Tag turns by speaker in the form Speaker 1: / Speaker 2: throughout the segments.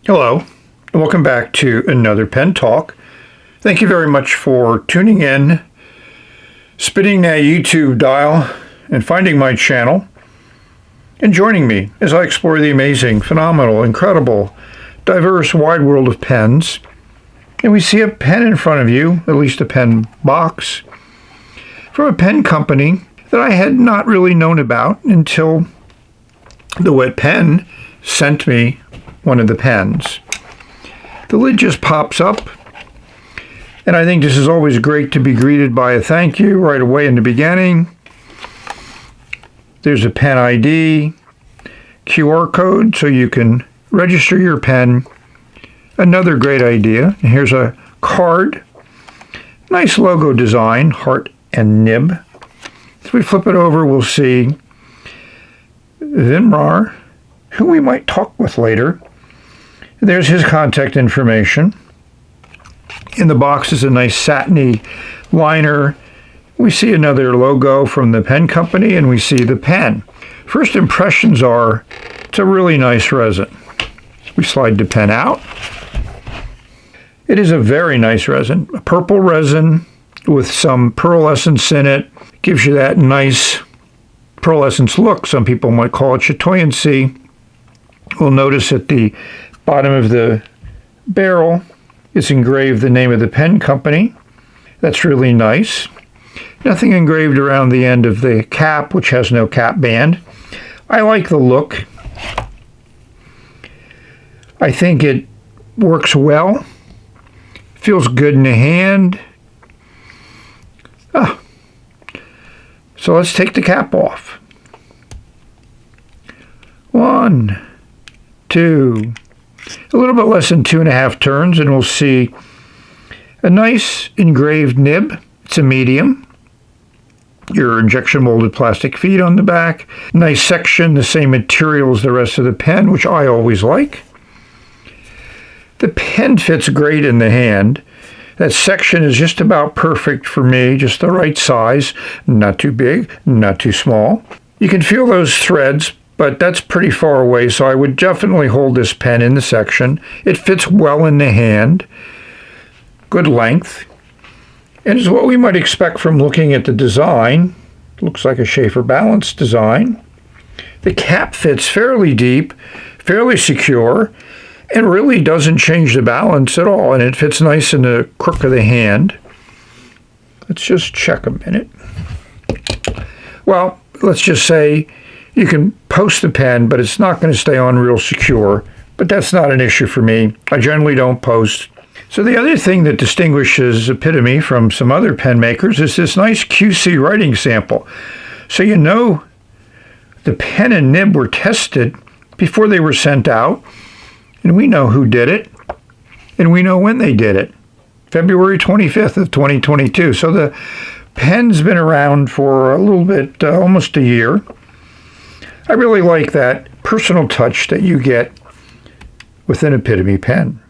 Speaker 1: Hello, and welcome back to another Pen Talk. Thank you very much for tuning in, spinning that YouTube dial, and finding my channel, and joining me as I explore the amazing, phenomenal, incredible, diverse, wide world of pens. And we see a pen in front of you, at least a pen box, from a pen company that I had not really known about until the Wet Pen sent me one of the pens. The lid just pops up, and I think this is always great to be greeted by a thank you right away in the beginning. There's a pen ID, QR code so you can register your pen. Another great idea. Here's a card, nice logo design, heart and nib. If we flip it over, we'll see Vinamra, who we might talk with later. There's his contact information. In the box is a nice satiny liner. We see another logo from the pen company, and we see the pen. First impressions are, it's a really nice resin. We slide the pen out. It is a very nice resin, a purple resin with some pearlescence in it. Gives you that nice pearlescence look. Some people might call it chatoyancy. We'll notice at the bottom of the barrel is engraved the name of the pen company. That's really nice. Nothing engraved around the end of the cap, which has no cap band. I like the look. I think it works well. Feels good in the hand. So let's take the cap off. 1, 2, a little bit less than 2.5 turns, and we'll see a nice engraved nib. It's a medium. Your injection molded plastic feet on the back. Nice section, the same material as the rest of the pen, which I always like. The pen fits great in the hand. That section is just about perfect for me, just the right size, not too big, not too small. You can feel those threads, but that's pretty far away, so I would definitely hold this pen in the section. It fits well in the hand, good length, and is what we might expect from looking at the design. Looks like a Schaefer Balance design. The cap fits fairly deep, fairly secure, and really doesn't change the balance at all, and it fits nice in the crook of the hand. Let's just check a minute. Well, let's just say you can post the pen, but it's not going to stay on real secure, but that's not an issue for me. I generally don't post. So the other thing that distinguishes Epitome from some other pen makers is this nice QC writing sample. So you know the pen and nib were tested before they were sent out, and we know who did it, and we know when they did it. February 25th of 2022. So the pen's been around for a little bit, almost a year. I really like that personal touch that you get with an Epitome pen.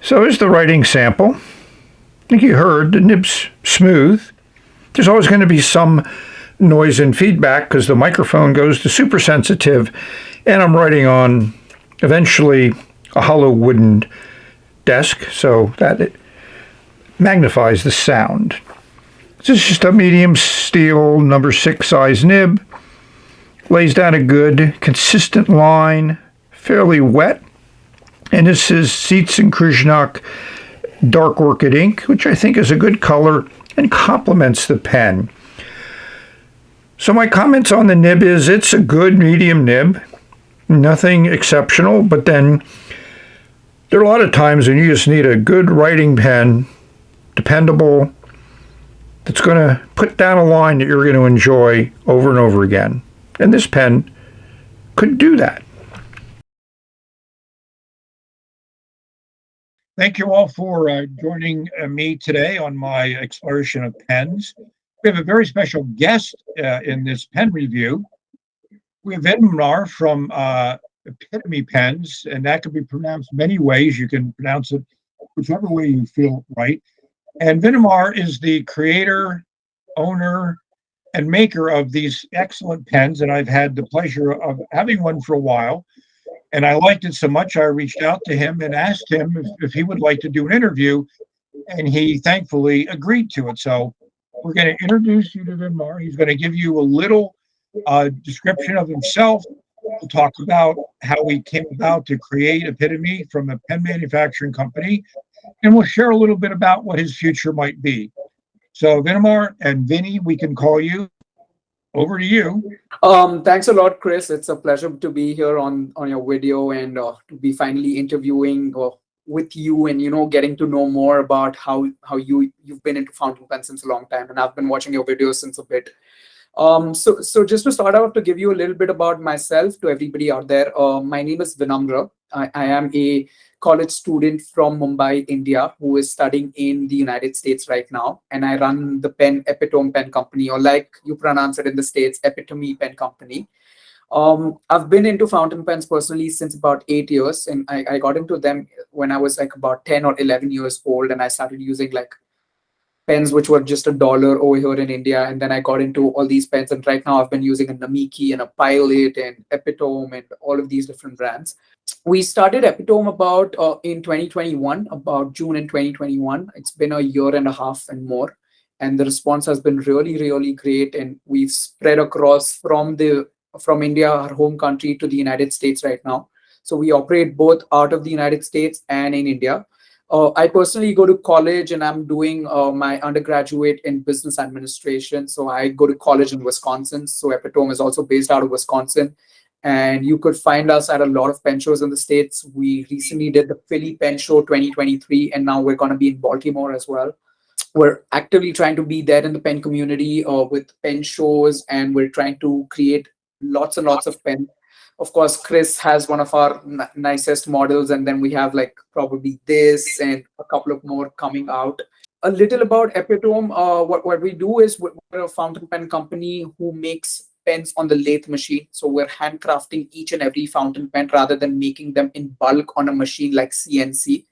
Speaker 1: So here's the writing sample. I think you heard the nib's smooth. There's always going to be some noise and feedback because the microphone goes to super sensitive, and I'm writing on eventually a hollow wooden desk, so that it magnifies the sound. This is just a medium steel number 6 size nib. Lays down a good consistent line, fairly wet. And this is Seitz and Krzyznak Dark Orchid ink, which I think is a good color and complements the pen. So my comments on the nib is it's a good medium nib, nothing exceptional, but then There are a lot of times when you just need a good writing pen, dependable, that's going to put down a line that you're going to enjoy over and over again. And this pen could do that. Thank you all for joining me today on my exploration of pens. We have a very special guest in this pen review. We have Vinamra from Epitome Pens, and that can be pronounced many ways. You can pronounce it whichever way you feel right. And Vinamra is the creator, owner, and maker of these excellent pens, and I've had the pleasure of having one for a while. And I liked it so much, I reached out to him and asked him if he would like to do an interview, and he thankfully agreed to it. So we're going to introduce you to Vinamra. He's going to give you a little description of himself. We'll talk about how he came about to create Epitome from a pen manufacturing company, and we'll share a little bit about what his future might be. So Vinamra and Vinny, we can call you. Over to you.
Speaker 2: Thanks a lot, Chris. It's a pleasure to be here on your video and to be finally interviewing with you and getting to know more about how you've been into fountain pens since a long time, and I've been watching your videos since a bit. So just to start out, to give you a little bit about myself to everybody out there, my name is Vinamra. I am a college student from Mumbai, India, who is studying in the United States right now. And I run the Epitome Pen Company, or like you pronounce it in the States, Epitome Pen Company. I've been into fountain pens personally since about 8 years, and I got into them when I was like about 10 or 11 years old, and I started using like pens which were just $1 over here in India. And then I got into all these pens. And right now I've been using a Namiki and a Pilot and Epitome and all of these different brands. We started Epitome about in 2021, about June in 2021. It's been a year and a half and more. And the response has been really, really great. And we've spread across from India, our home country, to the United States right now. So we operate both out of the United States and in India. I personally go to college and I'm doing my undergraduate in business administration. So I go to college in Wisconsin. So Epitome is also based out of Wisconsin. And you could find us at a lot of pen shows in the States. We recently did the Philly Pen Show 2023, and now we're going to be in Baltimore as well. We're actively trying to be there in the pen community with pen shows, and we're trying to create lots and lots of pens. Of course, Chris has one of our nicest models, and then we have like probably this and a couple of more coming out. A little about Epitome. What we do is we're a fountain pen company who makes pens on the lathe machine. So we're handcrafting each and every fountain pen rather than making them in bulk on a machine like CNC.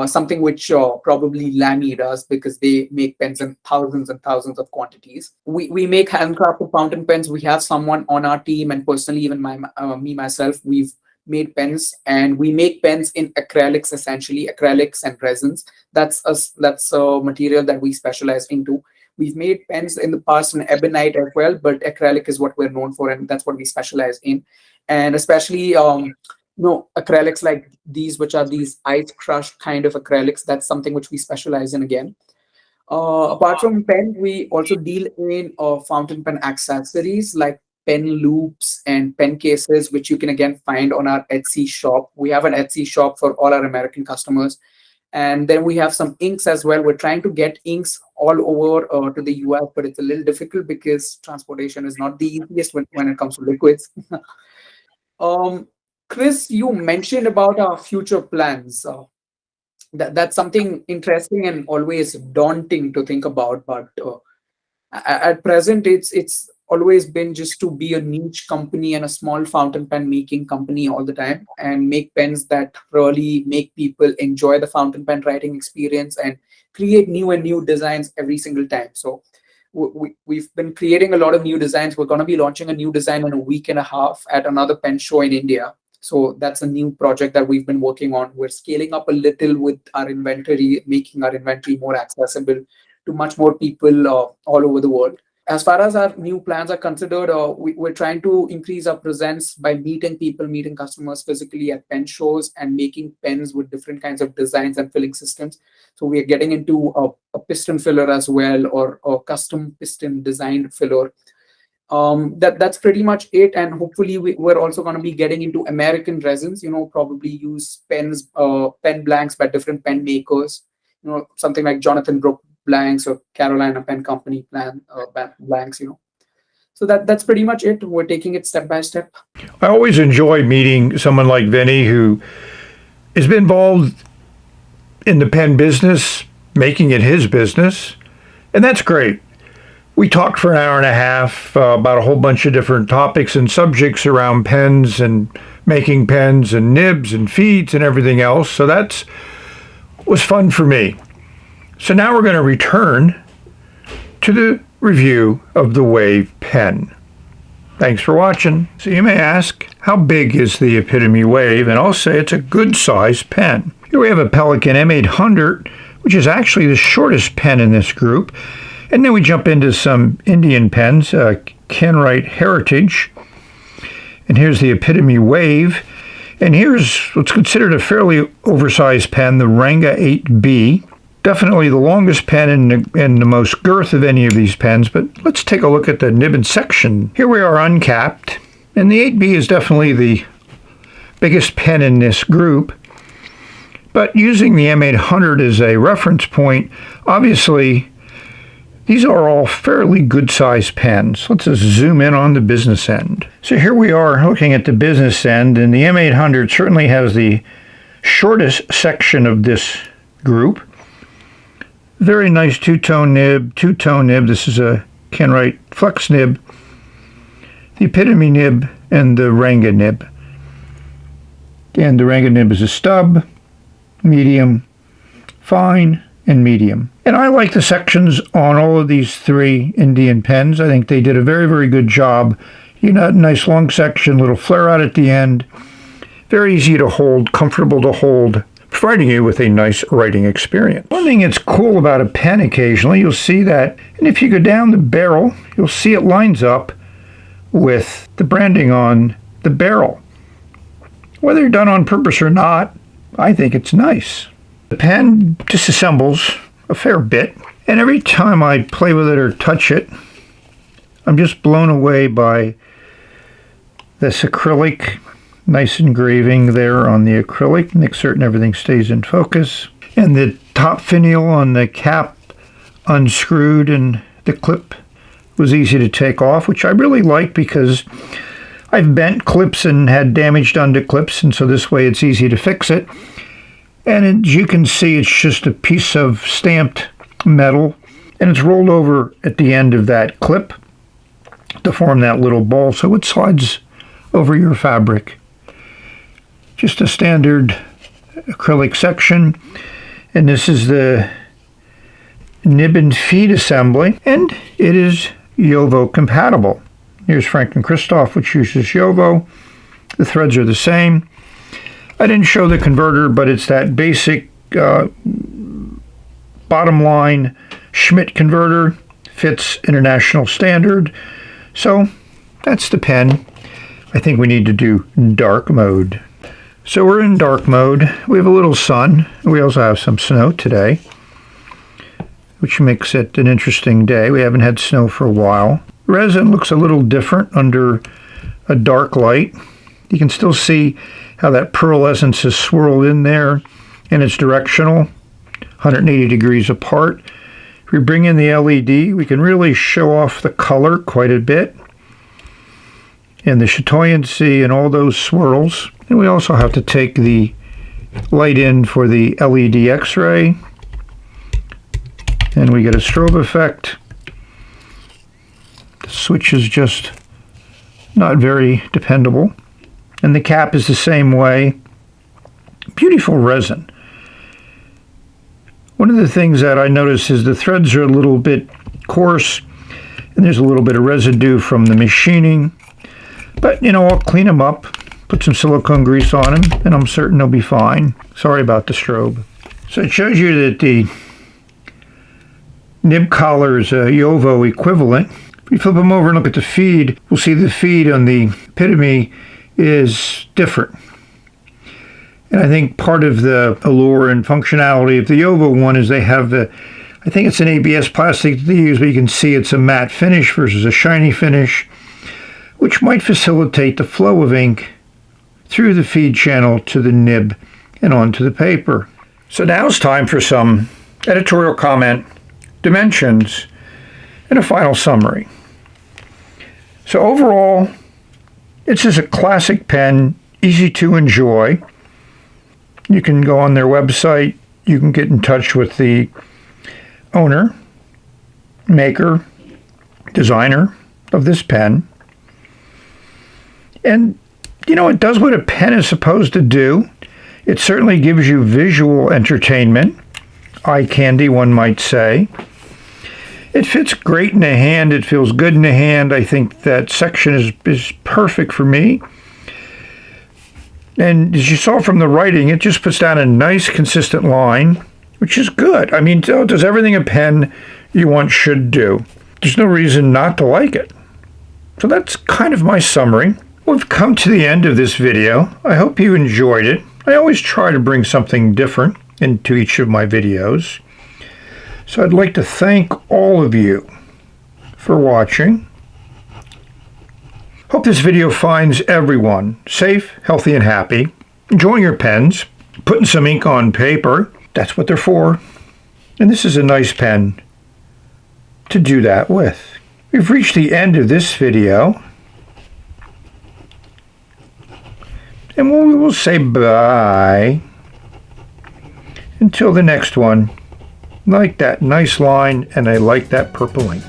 Speaker 2: Something which probably Lamy does, because they make pens in thousands and thousands of quantities. We make handcrafted fountain pens. We have someone on our team, and personally, even me myself, we've made pens, and we make pens in acrylics, essentially acrylics and resins. That's a material that we specialize into. We've made pens in the past in ebonite as well, but acrylic is what we're known for, and that's what we specialize in. And especially acrylics like these, which are these ice crushed kind of acrylics, that's something which we specialize in again. Apart from pen, we also deal in fountain pen accessories like pen loops and pen cases, which you can again find on our Etsy shop. We have an Etsy shop for all our American customers. And then we have some inks as well. We're trying to get inks all over to the US, but it's a little difficult because transportation is not the easiest when it comes to liquids. Chris, you mentioned about our future plans. That's something interesting and always daunting to think about. But at present, it's always been just to be a niche company and a small fountain pen making company all the time, and make pens that really make people enjoy the fountain pen writing experience and create new and new designs every single time. So we've been creating a lot of new designs. We're going to be launching a new design in a week and a half at another pen show in India. So that's a new project that we've been working on. We're scaling up a little with our inventory, making our inventory more accessible to much more people all over the world. As far as our new plans are considered, we're trying to increase our presence by meeting people, meeting customers physically at pen shows, and making pens with different kinds of designs and filling systems. So we are getting into a piston filler as well, or a custom piston designed filler. That's pretty much it. And hopefully we're also going to be getting into American resins, probably use pen blanks by different pen makers, something like Jonathan Brook blanks or Carolina Pen Company blanks. So that's pretty much it. We're taking it step by step.
Speaker 1: I always enjoy meeting someone like Vinny who has been involved in the pen business, making it his business, and that's great. We talked for an hour and a half about a whole bunch of different topics and subjects around pens and making pens and nibs and feeds and everything else. So that was fun for me. So now we're going to return to the review of the Wave pen. Thanks for watching. So you may ask, how big is the Epitome Wave? And I'll say it's a good size pen. Here we have a Pelikan M800, which is actually the shortest pen in this group. And then we jump into some Indian pens, Kenwright Heritage. And here's the Epitome Wave. And here's what's considered a fairly oversized pen, the Ranga 8B. Definitely the longest pen and the most girth of any of these pens. But let's take a look at the nib and section. Here we are uncapped. And the 8B is definitely the biggest pen in this group. But using the M800 as a reference point, obviously, these are all fairly good-sized pens. Let's just zoom in on the business end. So here we are looking at the business end, and the M800 certainly has the shortest section of this group. Very nice two-tone nib. This is a Kenwright Flex nib, the Epitome nib, and the Ranga nib. And the Ranga nib is a stub, medium, fine, and medium. And I like the sections on all of these three Indian pens. I think they did a very, very good job. Nice long section, little flare out at the end. Very easy to hold, comfortable to hold, providing you with a nice writing experience. One thing that's cool about a pen occasionally, you'll see that, and if you go down the barrel, you'll see it lines up with the branding on the barrel. Whether done on purpose or not, I think it's nice. The pen disassembles a fair bit, and every time I play with it or touch it, I'm just blown away by this acrylic, nice engraving there on the acrylic, make certain everything stays in focus, and the top finial on the cap unscrewed and the clip was easy to take off, which I really like because I've bent clips and had damage done to clips, and so this way it's easy to fix it. And as you can see, it's just a piece of stamped metal, and it's rolled over at the end of that clip to form that little ball, so it slides over your fabric. Just a standard acrylic section, and this is the nib and feed assembly, and it is JoWo compatible. Here's Franklin Christoph, which uses JoWo. The threads are the same. I didn't show the converter, but it's that basic bottom line Schmidt converter. Fits international standard. So that's the pen. I think we need to do dark mode. So we're in dark mode. We have a little sun. We also have some snow today, which makes it an interesting day. We haven't had snow for a while. Resin looks a little different under a dark light. You can still see how that pearlescence is swirled in there, and it's directional, 180 degrees apart. If we bring in the LED, we can really show off the color quite a bit, and the chatoyancy and all those swirls. And we also have to take the light in for the LED X-ray, and we get a strobe effect. The switch is just not very dependable. And the cap is the same way. Beautiful resin. One of the things that I notice is the threads are a little bit coarse, and there's a little bit of residue from the machining. But, I'll clean them up, put some silicone grease on them, and I'm certain they'll be fine. Sorry about the strobe. So it shows you that the nib collar is a JoWo equivalent. If we flip them over and look at the feed, we'll see the feed on the Epitome is different. And I think part of the allure and functionality of the JoWo one is they have I think it's an ABS plastic that they use, but you can see it's a matte finish versus a shiny finish. which might facilitate the flow of ink through the feed channel to the nib and onto the paper. So now it's time for some editorial comment, dimensions, and a final summary. So overall, it's just a classic pen, easy to enjoy. You can go on their website, you can get in touch with the owner, maker, designer of this pen. And, it does what a pen is supposed to do. It certainly gives you visual entertainment, eye candy, one might say. It fits great in the hand. It feels good in the hand. I think that section is perfect for me. And as you saw from the writing, it just puts down a nice, consistent line, which is good. I mean, it does everything a pen you want should do. There's no reason not to like it. So that's kind of my summary. We've come to the end of this video. I hope you enjoyed it. I always try to bring something different into each of my videos. So I'd like to thank all of you for watching. Hope this video finds everyone safe, healthy, and happy, enjoying your pens, putting some ink on paper. That's what they're for. And this is a nice pen to do that with. We've reached the end of this video. And we will say bye until the next one. Like that nice line, and I like that purple ink.